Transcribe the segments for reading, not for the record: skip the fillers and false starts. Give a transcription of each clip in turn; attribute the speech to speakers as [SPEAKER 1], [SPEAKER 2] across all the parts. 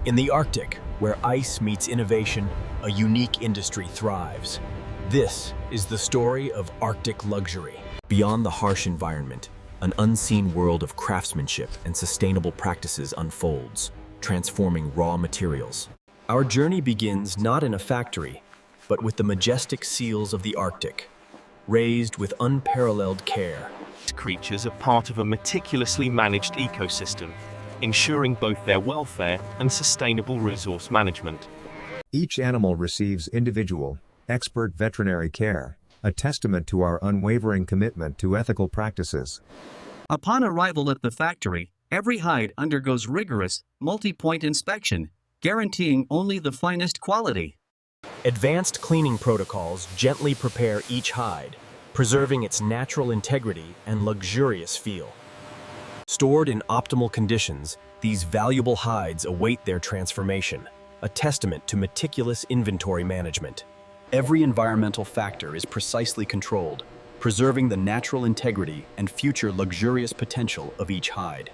[SPEAKER 1] In the Arctic, where ice meets innovation, a unique industry thrives. This is the story of Arctic luxury. Beyond the harsh environment, an unseen world of craftsmanship and sustainable practices unfolds, transforming raw materials. Our journey begins not in a factory, but with the majestic seals of the Arctic, raised with unparalleled care.
[SPEAKER 2] Creatures are part of a meticulously managed ecosystem, ensuring both their welfare and sustainable resource management.
[SPEAKER 3] Each animal receives individual, expert veterinary care, a testament to our unwavering commitment to ethical practices.
[SPEAKER 4] Upon arrival at the factory, every hide undergoes rigorous, multi-point inspection, guaranteeing only the finest quality.
[SPEAKER 1] Advanced cleaning protocols gently prepare each hide, preserving its natural integrity and luxurious feel. Stored in optimal conditions, these valuable hides await their transformation, a testament to meticulous inventory management. Every environmental factor is precisely controlled, preserving the natural integrity and future luxurious potential of each hide.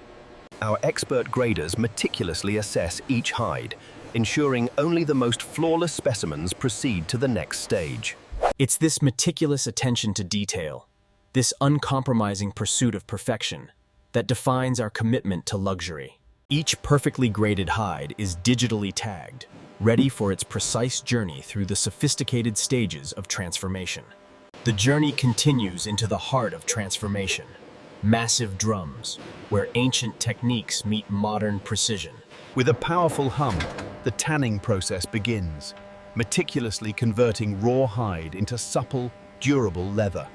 [SPEAKER 1] Our expert graders meticulously assess each hide, ensuring only the most flawless specimens proceed to the next stage. It's this meticulous attention to detail, this uncompromising pursuit of perfection, that defines our commitment to luxury. Each perfectly graded hide is digitally tagged, ready for its precise journey through the sophisticated stages of transformation. The journey continues into the heart of transformation, massive drums, where ancient techniques meet modern precision.
[SPEAKER 5] With a powerful hum, the tanning process begins, meticulously converting raw hide into supple, durable leather.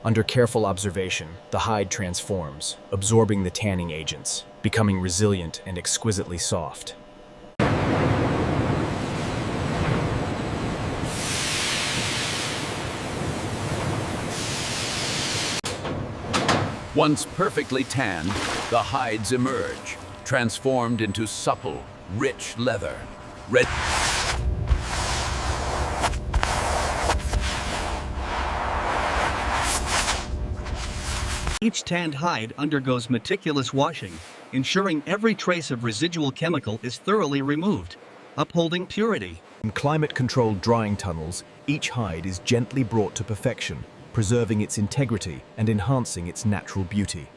[SPEAKER 1] Under careful observation, the hide transforms, absorbing the tanning agents, becoming resilient and exquisitely soft.
[SPEAKER 6] Once perfectly tanned, the hides emerge, transformed into supple, rich leather.
[SPEAKER 4] Each tanned hide undergoes meticulous washing, ensuring every trace of residual chemical is thoroughly removed, upholding purity.
[SPEAKER 5] In climate-controlled drying tunnels, each hide is gently brought to perfection, preserving its integrity and enhancing its natural beauty.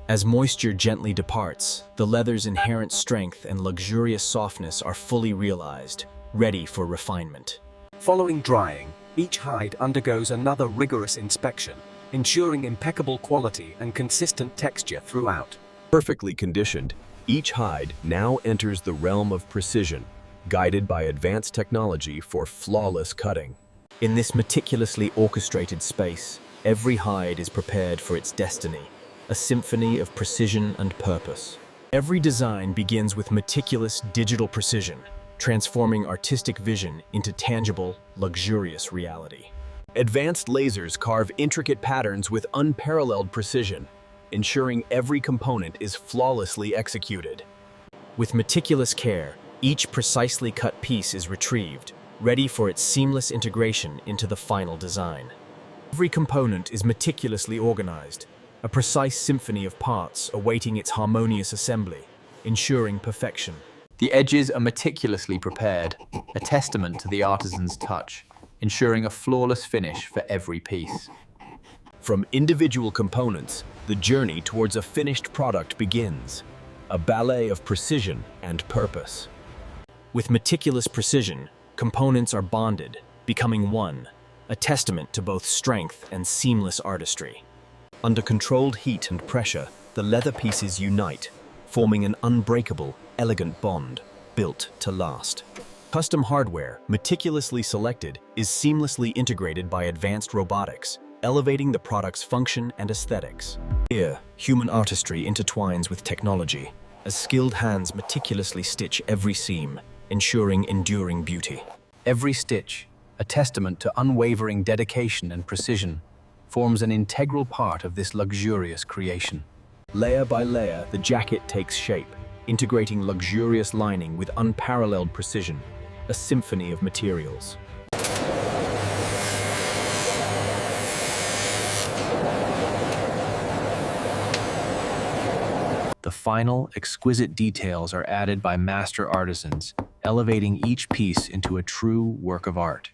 [SPEAKER 1] As moisture gently departs, the leather's inherent strength and luxurious softness are fully realized, ready for refinement.
[SPEAKER 7] Following drying, each hide undergoes another rigorous inspection, ensuring impeccable quality and consistent texture throughout.
[SPEAKER 5] Perfectly conditioned, each hide now enters the realm of precision, guided by advanced technology for flawless cutting.
[SPEAKER 1] In this meticulously orchestrated space, every hide is prepared for its destiny, a symphony of precision and purpose. Every design begins with meticulous digital precision, transforming artistic vision into tangible, luxurious reality.
[SPEAKER 5] Advanced lasers carve intricate patterns with unparalleled precision, ensuring every component is flawlessly executed.
[SPEAKER 1] With meticulous care, each precisely cut piece is retrieved, ready for its seamless integration into the final design. Every component is meticulously organized, a precise symphony of parts awaiting its harmonious assembly, ensuring perfection.
[SPEAKER 8] The edges are meticulously prepared, a testament to the artisan's touch, ensuring a flawless finish for every piece.
[SPEAKER 5] From individual components, the journey towards a finished product begins, a ballet of precision and purpose.
[SPEAKER 1] With meticulous precision, components are bonded, becoming one, a testament to both strength and seamless artistry.
[SPEAKER 5] Under controlled heat and pressure, the leather pieces unite, forming an unbreakable, elegant bond, built to last. Custom hardware, meticulously selected, is seamlessly integrated by advanced robotics, elevating the product's function and aesthetics. Here, human artistry intertwines with technology, as skilled hands meticulously stitch every seam, ensuring enduring beauty.
[SPEAKER 8] Every stitch, a testament to unwavering dedication and precision, forms an integral part of this luxurious creation.
[SPEAKER 5] Layer by layer, the jacket takes shape, integrating luxurious lining with unparalleled precision, a symphony of materials.
[SPEAKER 8] The final, exquisite details are added by master artisans, elevating each piece into a true work of art.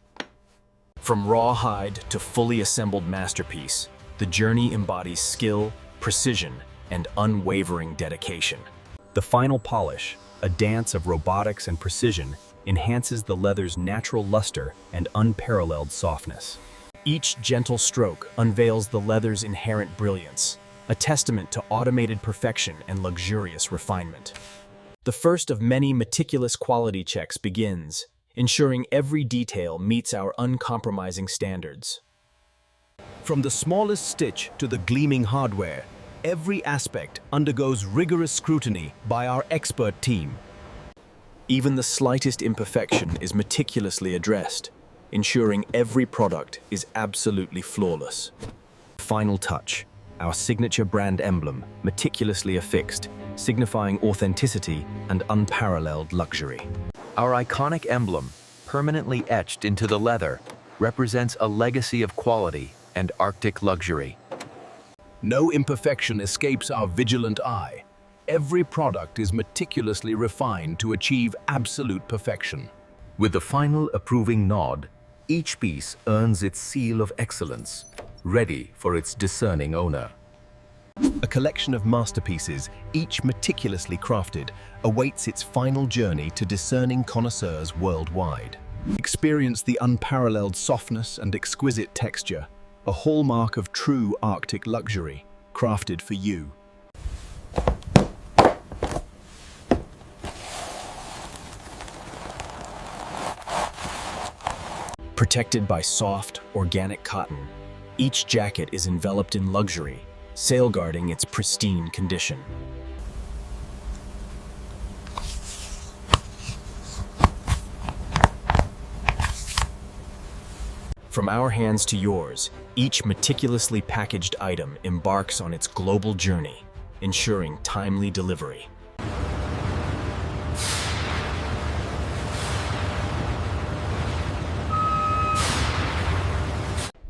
[SPEAKER 1] From raw hide to fully assembled masterpiece, the journey embodies skill, precision, and unwavering dedication.
[SPEAKER 5] The final polish, a dance of robotics and precision, enhances the leather's natural luster and unparalleled softness.
[SPEAKER 1] Each gentle stroke unveils the leather's inherent brilliance, a testament to automated perfection and luxurious refinement. The first of many meticulous quality checks begins, ensuring every detail meets our uncompromising standards.
[SPEAKER 5] From the smallest stitch to the gleaming hardware, every aspect undergoes rigorous scrutiny by our expert team.
[SPEAKER 1] Even the slightest imperfection is meticulously addressed, ensuring every product is absolutely flawless.
[SPEAKER 5] Final touch, our signature brand emblem, meticulously affixed, signifying authenticity and unparalleled luxury.
[SPEAKER 9] Our iconic emblem, permanently etched into the leather, represents a legacy of quality and Arctic luxury.
[SPEAKER 5] No imperfection escapes our vigilant eye. Every product is meticulously refined to achieve absolute perfection.
[SPEAKER 9] With the final approving nod, each piece earns its seal of excellence, ready for its discerning owner.
[SPEAKER 5] A collection of masterpieces, each meticulously crafted, awaits its final journey to discerning connoisseurs worldwide. Experience the unparalleled softness and exquisite texture, a hallmark of true Arctic luxury, crafted for you.
[SPEAKER 1] Protected by soft, organic cotton, each jacket is enveloped in luxury, safeguarding its pristine condition. From our hands to yours, each meticulously packaged item embarks on its global journey, ensuring timely delivery.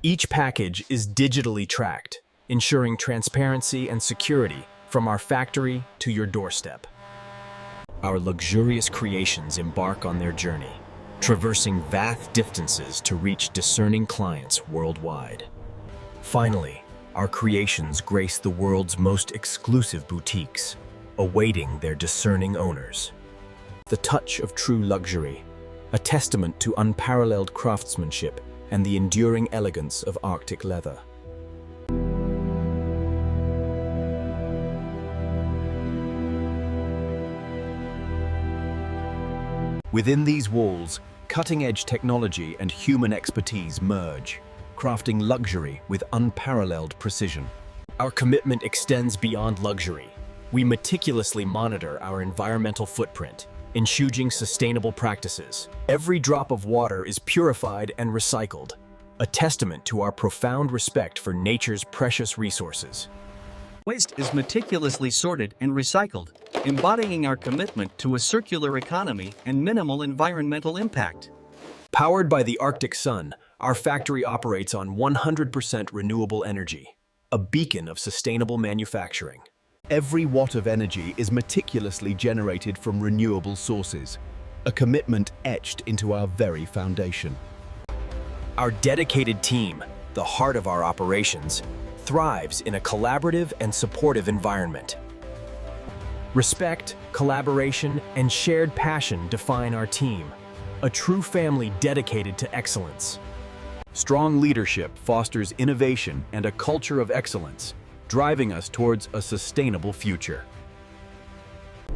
[SPEAKER 1] Each package is digitally tracked, ensuring transparency and security from our factory to your doorstep. Our luxurious creations embark on their journey, traversing vast distances to reach discerning clients worldwide. Finally, our creations grace the world's most exclusive boutiques, awaiting their discerning owners. The touch of true luxury, a testament to unparalleled craftsmanship and the enduring elegance of Arctic leather.
[SPEAKER 5] Within these walls, cutting-edge technology and human expertise merge, crafting luxury with unparalleled precision.
[SPEAKER 1] Our commitment extends beyond luxury. We meticulously monitor our environmental footprint, ensuring sustainable practices. Every drop of water is purified and recycled, a testament to our profound respect for nature's precious resources.
[SPEAKER 4] Waste is meticulously sorted and recycled, embodying our commitment to a circular economy and minimal environmental impact.
[SPEAKER 1] Powered by the Arctic sun, our factory operates on 100% renewable energy, a beacon of sustainable manufacturing.
[SPEAKER 5] Every watt of energy is meticulously generated from renewable sources, a commitment etched into our very foundation.
[SPEAKER 1] Our dedicated team, the heart of our operations, thrives in a collaborative and supportive environment. Respect, collaboration, and shared passion define our team, a true family dedicated to excellence.
[SPEAKER 5] Strong leadership fosters innovation and a culture of excellence, driving us towards a sustainable future.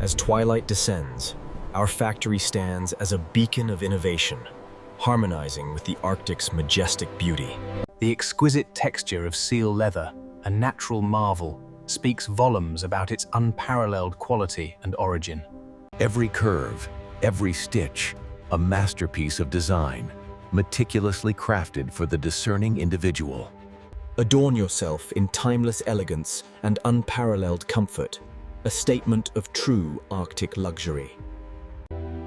[SPEAKER 1] As twilight descends, our factory stands as a beacon of innovation, harmonizing with the Arctic's majestic beauty.
[SPEAKER 8] The exquisite texture of seal leather, a natural marvel, speaks volumes about its unparalleled quality and origin.
[SPEAKER 9] Every curve, every stitch, a masterpiece of design, meticulously crafted for the discerning individual.
[SPEAKER 1] Adorn yourself in timeless elegance and unparalleled comfort, a statement of true Arctic luxury.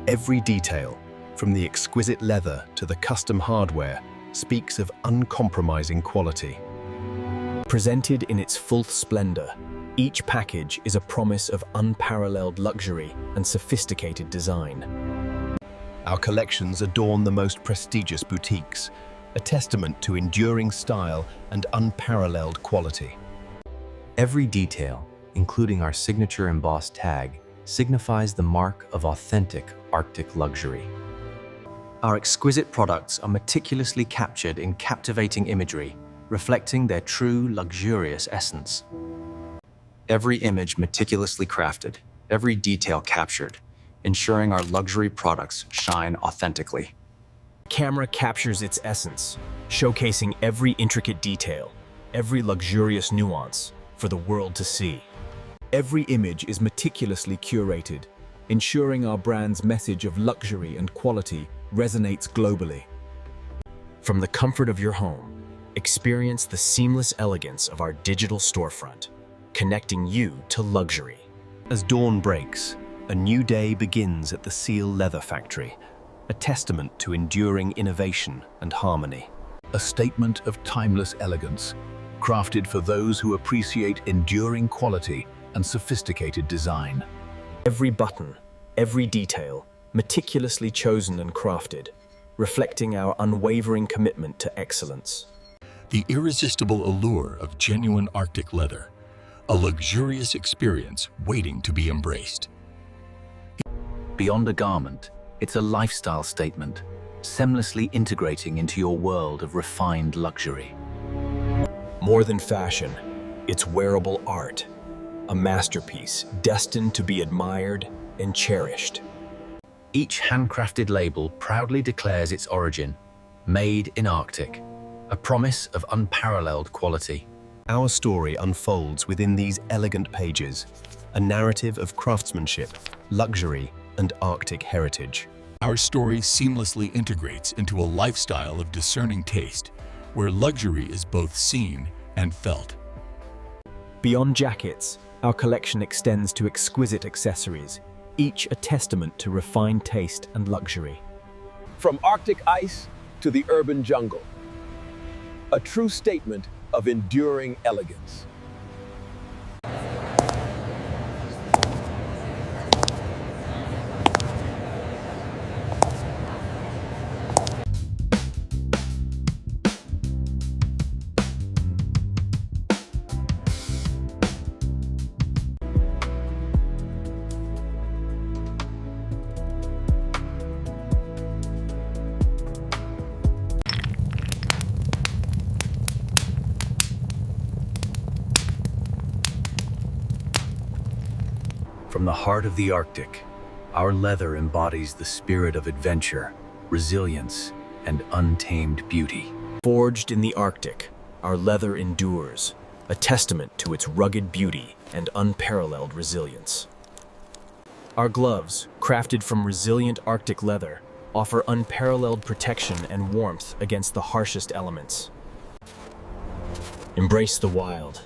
[SPEAKER 5] Every detail, from the exquisite leather to the custom hardware, speaks of uncompromising quality.
[SPEAKER 1] Presented in its full splendor,
[SPEAKER 5] Each package is a promise of unparalleled luxury and sophisticated design. Our collections adorn the most prestigious boutiques, a testament to enduring style and unparalleled quality.
[SPEAKER 10] Every detail, including our signature embossed tag, signifies the mark of authentic Arctic luxury. Our exquisite products are meticulously captured in captivating imagery, reflecting their true luxurious essence. Every image meticulously crafted, every detail captured, ensuring our luxury products shine authentically.
[SPEAKER 5] Camera captures its essence, showcasing every intricate detail, every luxurious nuance for the world to see. Every image is meticulously curated, ensuring our brand's message of luxury and quality resonates globally. From the comfort of your home, experience the seamless elegance of our digital storefront, connecting you to luxury. As dawn breaks, a new day begins at the Seal Leather Factory, a testament to enduring innovation and harmony.
[SPEAKER 6] A statement of timeless elegance, crafted for those who appreciate enduring quality and sophisticated design.
[SPEAKER 5] Every button, every detail, meticulously chosen and crafted, reflecting our unwavering commitment to excellence.
[SPEAKER 11] The irresistible allure of genuine Arctic leather, a luxurious experience waiting to be embraced.
[SPEAKER 8] Beyond a garment, it's a lifestyle statement, seamlessly integrating into your world of refined luxury.
[SPEAKER 5] More than fashion, it's wearable art, a masterpiece destined to be admired and cherished.
[SPEAKER 8] Each handcrafted label proudly declares its origin, made in Arctic, a promise of unparalleled quality.
[SPEAKER 5] Our story unfolds within these elegant pages, a narrative of craftsmanship, luxury, and Arctic heritage.
[SPEAKER 11] Our story seamlessly integrates into a lifestyle of discerning taste, where luxury is both seen and felt.
[SPEAKER 5] Beyond jackets, our collection extends to exquisite accessories, each a testament to refined taste and luxury.
[SPEAKER 6] From Arctic ice to the urban jungle, a true statement of enduring elegance.
[SPEAKER 8] From the heart of the Arctic, our leather embodies the spirit of adventure, resilience, and untamed beauty.
[SPEAKER 5] Forged in the Arctic, our leather endures, a testament to its rugged beauty and unparalleled resilience. Our gloves, crafted from resilient Arctic leather, offer unparalleled protection and warmth against the harshest elements. Embrace the wild,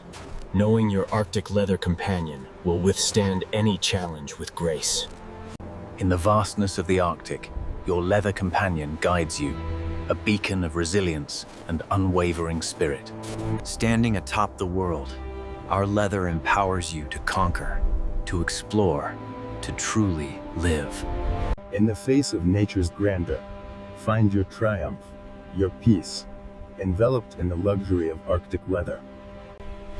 [SPEAKER 5] knowing your Arctic leather companion will withstand any challenge with grace.
[SPEAKER 8] In the vastness of the Arctic, your leather companion guides you, a beacon of resilience and unwavering spirit. Standing atop the world, our leather empowers you to conquer, to explore, to truly live.
[SPEAKER 12] In the face of nature's grandeur, find your triumph, your peace, enveloped in the luxury of Arctic leather.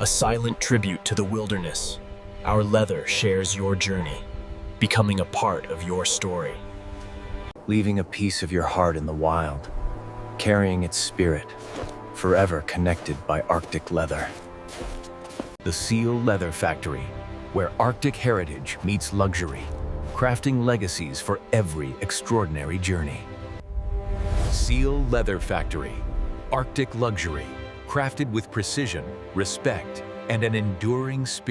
[SPEAKER 5] A silent tribute to the wilderness, our leather shares your journey, becoming a part of your story.
[SPEAKER 10] Leaving a piece of your heart in the wild, carrying its spirit, forever connected by Arctic leather.
[SPEAKER 9] The Seal Leather Factory, where Arctic heritage meets luxury, crafting legacies for every extraordinary journey. Seal Leather Factory, Arctic luxury, crafted with precision, respect, and an enduring spirit.